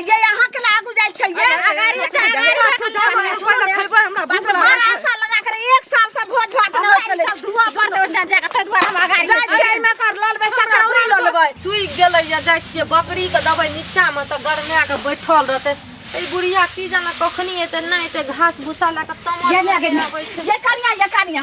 ये यहाँ के लागू जाय छै ये अगारी लगा कर 1 साल से भोज भात न होय छले धुआ पर ओटा जाके त दुआर हम अगारी जाय छै में कर ललबै सकरौरी ललबै सुई गेलै या जाय छियै बकरी के दबै नीचा में त गरमे के बैठल रहतै ए बुढ़िया की जाना कखनी एते नहीं एते घास भूसा ला के तमल ये कनिया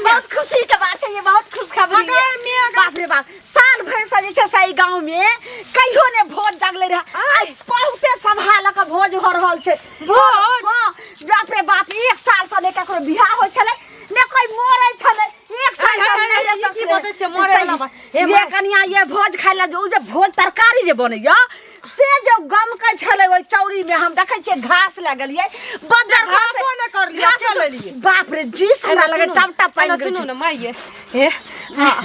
बहुत खुशी के बात है ये बहुत खुशखबरी है बाप रे बाप साल भर से जे छै सही गांव में कहियो ने भोज जगले रहा आज बहुते सभा ल के भोज हो रहल छै भोज बाप रे बाप 1 साल से ने ककरो बियाह होय छले ने कोई मरै छले 1 साल से नहीं रे की बते छै मरै वाला बात ये कनिया ये भोज खाइला जे भोज तरकारी जे बनैया से जो गम के छले ओइ चौरी में हम देखै छियै घास लागलिए बदर घास न कर लिया चले लिए बाप रे जीस हमरा लगे टपटा पाइन सुनु न माइए हे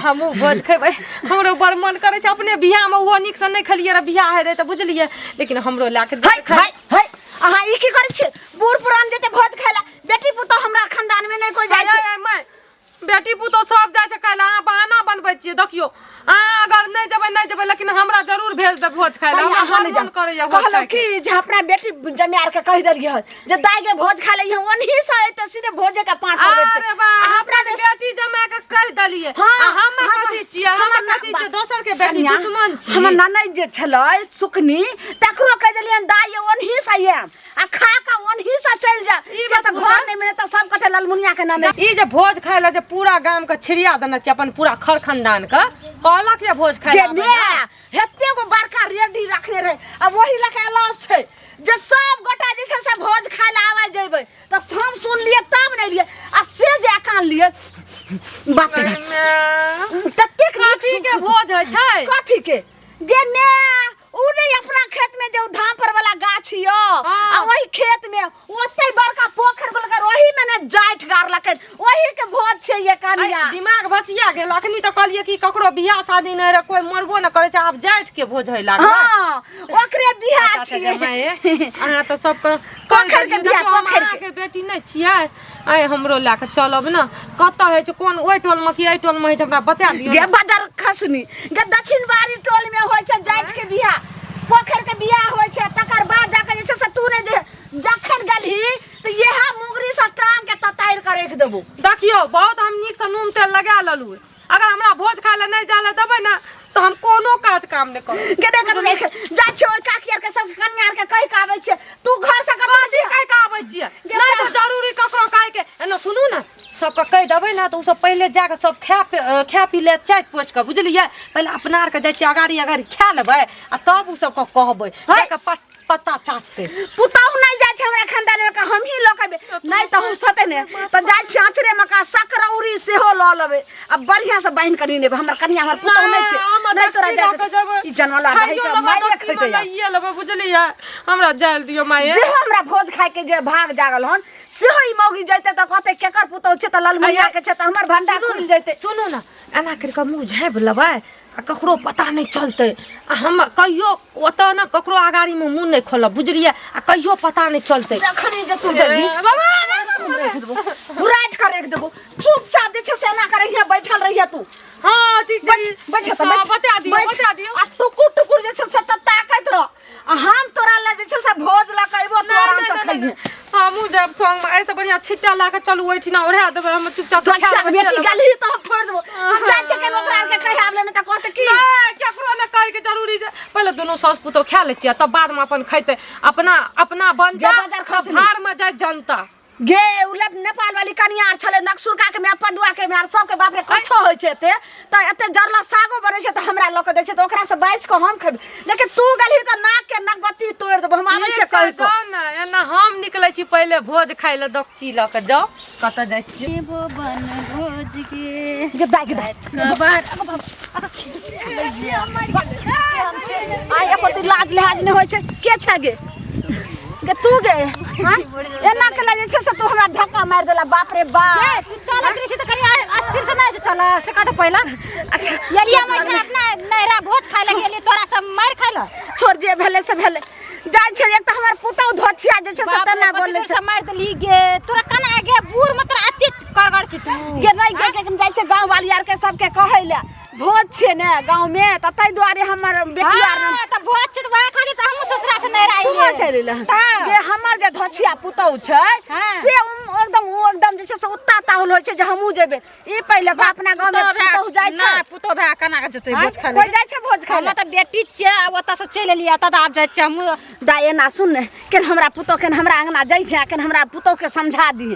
हमहु भोज खेबै हमरो बड़ मन करे छै अपने बियाह में वो निक से नहीं खलिए रे बियाह है रे त बुझलिए लेकिन हमरो लाके है अहाँ ई की करै छी बूढ़ पुरान जेते भोज खाइला बेटी पुतो हमरा खानदान में नहीं कोई जाय छै बेटी पुतो सब जाय छै खाइला अहाँ बहाना बनबै छियै देखियो अगर नहीं जबै लेकिन हमरा जरूर भेज दे भोज खाइला हम मन करे या कहलो कि जे अपना बेटी जमियार के कह देलिए जे दाई के भोज खाइले ओनही से त सीधे भोजे का पांच अरे बा अपना बेटी जमा के कह देलिए हम कथि छियै हम कथि छियै दोसर के बेटी दुश्मन छी हमर ननद जे छलै सुकनी तकरो कह देलिए दाई ओनही से आ खा के ओनही से चल जा ई बात घर नहीं मिले त सब कथे ललमुनिया के ननद ई जे भोज खाइला जे पूरा गांव के छिड़िया देना छै अपन पूरा खर खानदान के कहलक या भोज खाइला हेते गो बड़का रेडी रखने रहे अब वही लके लॉस छै जे सब गोटा जे छै से भोज खाइला आवे जेबै त हम सुन लिए तब नहीं लिए आ से जे कान लिए बाप रे तते कथि के भोज है छै कथि के गे ने उ नहीं अपना खेत में जो धान पर वाला गाछ हियो आ वही खेत में ओते बड़का पोखर बोलकर वही में ने जाइट गार लके वही के भोज छै ये कनिया दिमाग भसिया गेल अखनी त कहलिए कि ककरो बियाह शादी नहीं रे कोई मरबो न करे छै अब जाइट के भोज है लाग हां ओकरे बियाह छियै अहाँ त सब पोखर के बियाह पोखर के बेटी नहीं छियै आय हमरो लाके चलब न कत है छै कोन ओइ टोल में कि एइ टोल में है हमरा बता दियौ गे बदर खसनी गे दक्षिण बारी टोल में होय छै जाइट के बियाह पोखर के बियाह होय छै तकर बाद जाके जे से तू ने जखन गलही त यह मुगरी से टांग के तताइर कर रख देबो देखियो बहुत हम नीक से नून तेल लगा ललु अगर हमरा भोज खाइला नहीं जाले देबै ना तो हम कोनो काज काम नहीं करब गे देख जा छै ओइ काकियर के सब कन्यार के कह के आबै छै तू घर से कथि कह के आबै छियै नहीं तो जरूरी ककरो कह के एना सुनू ना सबके कह देबै ना तो उ सब पहले जाके सब खा पी ले चाट पोछ के बुझलिए पहले अपना आर के जाय छै अगाड़ी खा लेबै आ तब उ सब के कहबै जाके पत्ता चाटते पुताऊ नहीं जाय छै हमरा खानदान में हम ही ल के नहीं त हम सते ने त जाय छै आचरे में का सकरौरी से हो ल लेबै अब बढ़िया से बांध कर नेब हमर कन्या हमर पुताऊ नहीं छै नहीं तोरा जाय ई जनवाला रही के माय खइते ये लेबै बुझलिए हमरा जाय दियो माय जे हमरा भोज खाय के जे भाग जागल हन सेहो ई मौगी जइते त कहते केकर पुताऊ छै त ललमुनिया के छै त हमर भंडा खुल जइते सुनो ना एना कर के मुंह झाँप लेबै आ ककरो पता नहीं चलते आ हम कहियो ओत ना ककरो आगाड़ी में मुंह नहीं खोलब बुझलिए आ कहियो पता नहीं चलते जखन जे तू जल्दी राइट कर रख देबो चुपचाप जे छै से एना करे हिया बैठल रहिया तू हां ठीक छै बैठ बता दियो आ टुकुर जे छै से ताकत रह आ हम तोरा ले जे छै से भोज ला कइबो तो आराम से खइबे हमू जब संग में ऐसे बढ़िया छिट्टा ला के चलू ओइठिना ओढ़ा देबै हम चुपचाप बेटी गली तो हम छोड़ देबो हम जाय छै के ओकरा के कहि आबले ने त कहते की केकरो न कहे के जरूरी छै पहले दोनों सास पुतो खा ले छियै तब बाद में अपन खइते अपना बनता भार में जाय जनता गे उलट नेपाल वाली कनियार छले नक्सुरका के में पदुआ के में सब के बाप रे कछो होय छै त एते जरला सागो बने छै त हमरा लोक दै छै त ओकरा से 22 को हम खइब लेकिन तू गली त नाक के नगबत्ती तोड़ देबो हम आबै छै कहि तो ना एना हम निकलै छी पहले भोज खाइ ले दक्ची ल के जाओ कत जाय छी वो बन भोज के जे दाग खबर आय अपन लाज लिहाज नहीं होय छै के छ गे गे तू गे हां एना के लगे छै से तू हमरा धक्का मार देला बाप रे बाप चल करी से त करी अस्थिर से नहीं चला से का तो पहला अच्छा यलिया में अपना नहरा भोज खाइ लगे लिए तोरा सब मार खाइला छोड़ जे भेले से भेले जाय छै एक त हमर पुतौ धोछिया जे छै से तना बोल से मार दली गे तोरा कना आगे बूर में तोरा अति करगड़ छी तू गे नहीं गे जाय छै गांव वाली यार के सब के कहैले भोज छे ने गांव में त तै दुआरे हमर बेटी आर हां त भोज छ त वहा खाली त हम ससुरा से नहीं रही है चले ल ये हमर जे धछिया पुतौ छै से एकदम जे छै से उत्ता ताहुल होय छै जे हमहू जेबे ई पहिले तो अपना गांव में पुतौ जाय छै ना पुतो भा कना के जते भोज खाले कोई जाय छै भोज खाले हम त बेटी छै ओता से चले लिया त आब जाय छै हम दाय ना सुन ने केन हमरा पुतौ केन हमरा अंगना जाय छै केन हमरा पुतौ के समझा दी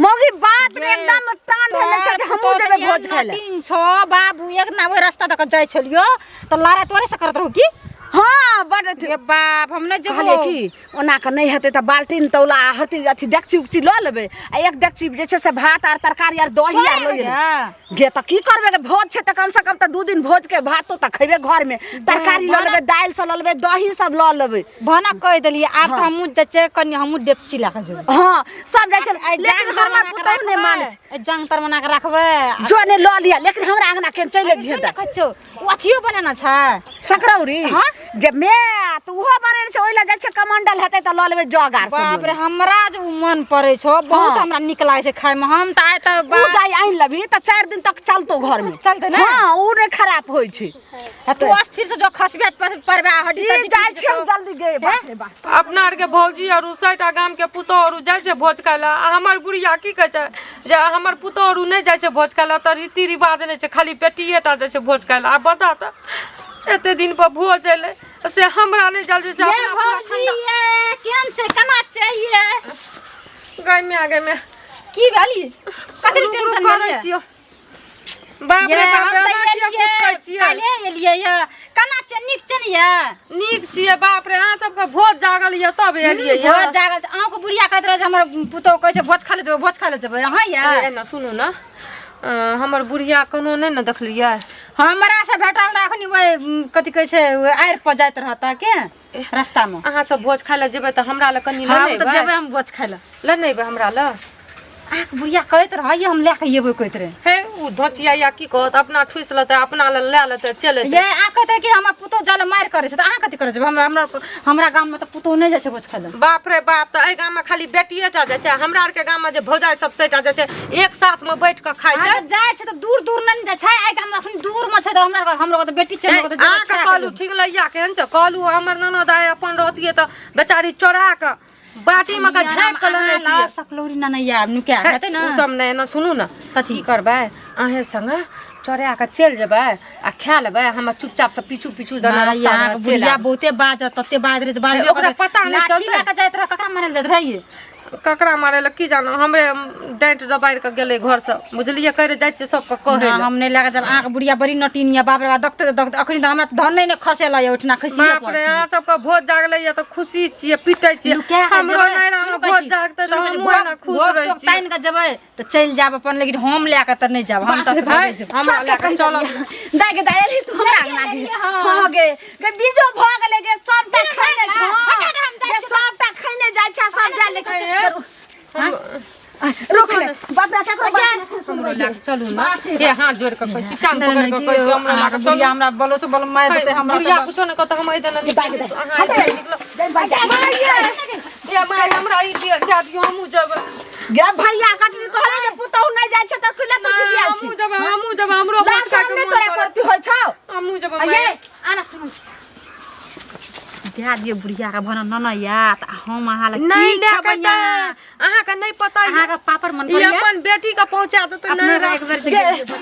मोगी बात में एकदम टांड है छै कि हमहू जेबे भोज खाले 300 बाबू एक ना वो रास्ता तक जाय छलियो त लारा तोरे से करत रहू की हां बड़ ए बाप हम नहीं कहले की ओना के नहीं हेते त बाल्टीन तौला हती अथी डेकची उकची ल लेबे आ एक डेकची जे छै से भात आर तरकारी आर दही आर ल लेबे गे त की करबे के भोज छै त कम से कम त 2 दिन भोज के भातो त खइबे घर में तरकारी ल लेबे दाल सब ल लेबे दही सब ल लेबे भना कह देली आब त हमहू जचे कनी हमहू डेपची ला के जेबे हां सब जाय छै लेकिन हमर पुतौ ने माने जंग तर बना के रखबे जो ने ल लिया लेकिन हमरा अंगना के चले जे त कच्चो ओथियो बनाना छै सकरौरी हां गे मे त उहो बने छै ओइला जाय छै कमंडल हेतै त ल लेबे जगार सब बाप रे हमरा जे मन पड़े छो बहुत हमरा निक लागे छै खाय में हम त आय त उ जाय आइन लबी त 4 दिन तक चलतो घर में चलते ना हां उ रे खराब होय छै तू अस्थिर से जो खसबे परबा हड्डी ई जाय छै जल्दी गे बाप रे बाप अपना आर के भौजी और उसैटा गाम के पुतो और जाय छै भोज खाला हमर बुढ़िया की कहे छै जे हमर पुतो और नहीं जाय छै भोज खाला त रीति रिवाज नहीं छै खाली बेटिएटा जाय छै भोज खाला आ बता त एते दिन पर भोज एले से हमरा नहीं जल्दी जा ये भौजी ये केन छै कना चाहिए गई में की भेली कथि टेंशन करे ले छियो बाप रे बाप काले एलिए ये कना छै निक छै ने ये नीक छिए बाप रे अहाँ सबके भोज जागल ये तब एलिए ये भोज जागल छै अहाँ को बुढ़िया कहत रहे हमर पुतो कहै छै भोज खा ले जेबै हां ये ना सुनू ना हमर बुढ़िया कोनो नहीं न देखलिए हमरा से भेटल अखनी ओइ कथि कहै छै आइर पर जाइत रहता के रास्ता में अहाँ सब भोज खाय ले जेबै त हमरा ल कनी हां ले त जेबै हम भोज खाय ले नहीं बे हमरा ल आक बुढ़िया कहत रहे हम लेके येबै कहत रहे हे उ धचिया या की कहत अपना ठुस लेते अपना ले लेते चले ये आ कहत रहे कि हमर पुतो जल मार करे छै त अहाँ कथि करे छै हमरा गाम में त पुतो नहीं जाय छै भोज खाय ले बाप रे बाप त ए गाम में खाली बेटिएटा जाय छै हमरा आर के गाम में जे भौजाई सब सेटा जाय छै एक साथ में बैठ के खाय छै जाय छै त दूर दूर नहीं जाय छै आ गाम में अखन दूर में छै त हमरो त बेटी छै हमरो त आ के कहलू ठीक लइया केहन छ कहलू हमर ननद आय अपन रहतिए त बेचारी चोरा के बाटी में का झाँप के लेने ला सकलौरी ना या नुका हेतै ना उ सब नहीं ना सुनू ना कथी करबै अहे संग चोरा के चल जेबै आ खा लेबै हम चुपचाप से पीछू पीछू दना रास्ता में बुढ़िया बहुते बाजत तते बाज रे बाज ओकरा पता नहीं चलतै का जाइत रह ककरा मारल जात रहिए ककरा मारे ल की जानो हमरे डांट दबाड़ के गेले घर से बुझलिए करे जाय छै सब के कहे हम नहीं लगा जब आंख बुढ़िया बड़ी नटीनिया बाप रे दखते अखनी त हमरा धन नहीं खसे ला उठना खसिए बाप रे अहाँ सब के भोज जागले ये त खुशी छिए पिटै छिए हमरो नहीं रह भोज जागते त हम ना खुश रह छी टाइन के जबै त चल जाब अपन लेकिन हम लेके त नहीं जाब हम त हमरा लेके चलो दाय के दाय रे तू हमरा अंगना गे हां गे बीजो भ गेले गे सबटा खैने छ गे सबटा खैने जाय छ सब जाय ले रोक ले बाप रे ककरो हमरो लेके चलू ना ए हाथ जोड़ के कहै छी कान पकड़ के कहै छी हमरा लेके चलू हमरा बोलो से बोल मार देते हमरा बुढ़िया कुछो न कहत हम इधर नहीं बाग दे निकलो ये माय हमरा ई जा दियो हमहू जेबै गे भैया कटनी कहले जे पुतौ नहीं जाय छ त कुले तू दिया छी हमहू जेबै हमरो बात सामने तोरे करती होय छ हमहू जेबै अये आना सुन ध्या दियो बुढ़िया का भन न या त हम आहा ल नहीं लेके त अहाँ का नहीं पता आहा का पापर मन ये अपन बेटी का पहुंचा दे तो नहीं एक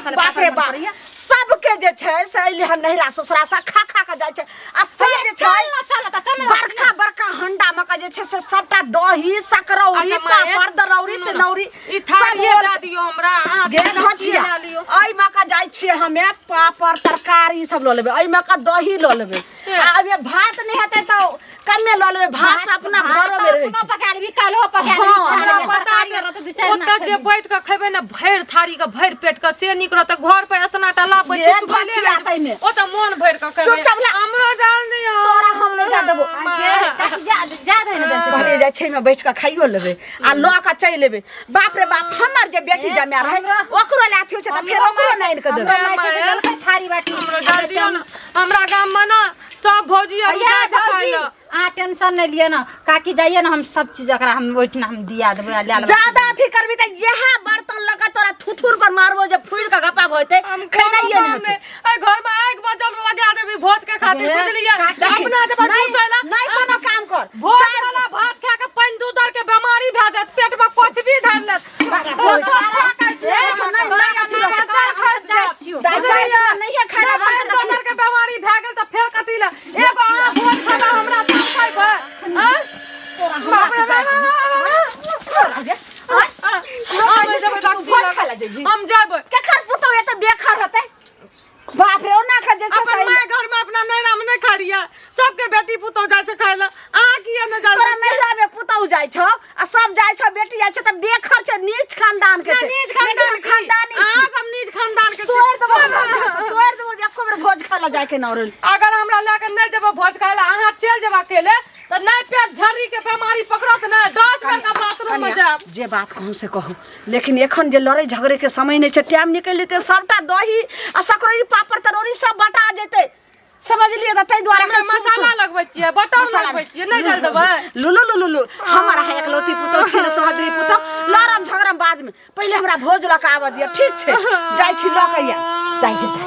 बार बाप रे बाप सबके जे छै से हम नहिरा ससुरा सा खा खा के जाय छै आ सब जे छै बड़का बड़का हंडा में का जे छै से सबटा दही सकरौरी पापड़ दरौरी तनौरी ई थारी दे दियो हमरा अहाँ गे धचिया आई में का जाय छिए हमे पापड़ तरकारी सब ल लेबे आई में का दही ल लेबे आ अब ये भात नहीं हेतै त कमे ल लेबे भात अपना घरो में रहै छै पका लेबी कालो पका लेबी तरकारी रहत दू चार ओत जे बैठ के खैबे ना भैर थारी के भैर पेट के से निक रहत घर पे इतना टा ला बच्चे चुगले ओ त मन भैर के खैबे चुपचाप ले हमरो जान दियो तोरा हम नहीं जा देबो जा दे न कहले जाय छै में बैठ के खाइयो लेबे आ ल के चल लेबे बाप रे बाप हमर जे बेटी जम्या रहे ओकरो लाथी छै त फेर ओकरो नहीं के देबे थारी बाटी हमरो जान दियो ना हमरा गाम में ना सब भौजी और जाय छै खाइलो आ टेंशन नहीं लिए ना काकी जाइए ना हम सब चीज एकरा हम ओइठना हम दिया देबे ले लेबे ज्यादा अथी करबी त यह बर्तन लगा तोरा थुथुर पर मारबो जे फूल का गपा होते खैनाइए नहीं ए खातिर बुझलिए अपना जब दूसला नहीं कोनो काम कर भोज वाला भात खा के पानी दूध के बीमारी भ जात पेट में कुछ भी धर ले नहीं है खाना दोनर के बीमारी भ गेल त फेर कथि ले एगो भोज खाना हमरा त खाइबे हां हम जाबे के खर पुतो ये त बेकार होते बाप रे ओना खा जैसे अपन माय घर में अपना नैरा में नहीं खड़िया सबके बेटी पुतो जाय छै खाय ला आ किए न जाय तोरा नैरा में पुतो जाय छ आ सब जाय छ बेटी जाय छ त बेकार छ नीच खानदान के छ नीच खानदान खानदानी आ सब नीच खानदान के तोर दो एको बेर भोज खाला जाय के नौरल अगर हमरा लेके नहीं जेबो भोज खाय ला अहाँ चल जेबा अकेले त नहीं पेट झरी के बीमारी पकड़त न 10 बेर का बाथरूम में जाब जे बात कहूं से कहूं लेकिन एखन जे लड़ाई झगड़े के समय नहीं छ टाइम निकल लेते सबटा दही आ सकरोरी पापड़ तरोरी सब बटा जेते समझ लिए त तै द्वारा हम मसाला लगबै छियै बटर लगबै छियै नहीं जल देबै लुलु हमारा है एकलौती पुतो छै सोहदरी पुतो लड़म झगड़म बाद में पहले हमरा भोज लका आवा दिया ठीक छै जाय छी लकैया जाय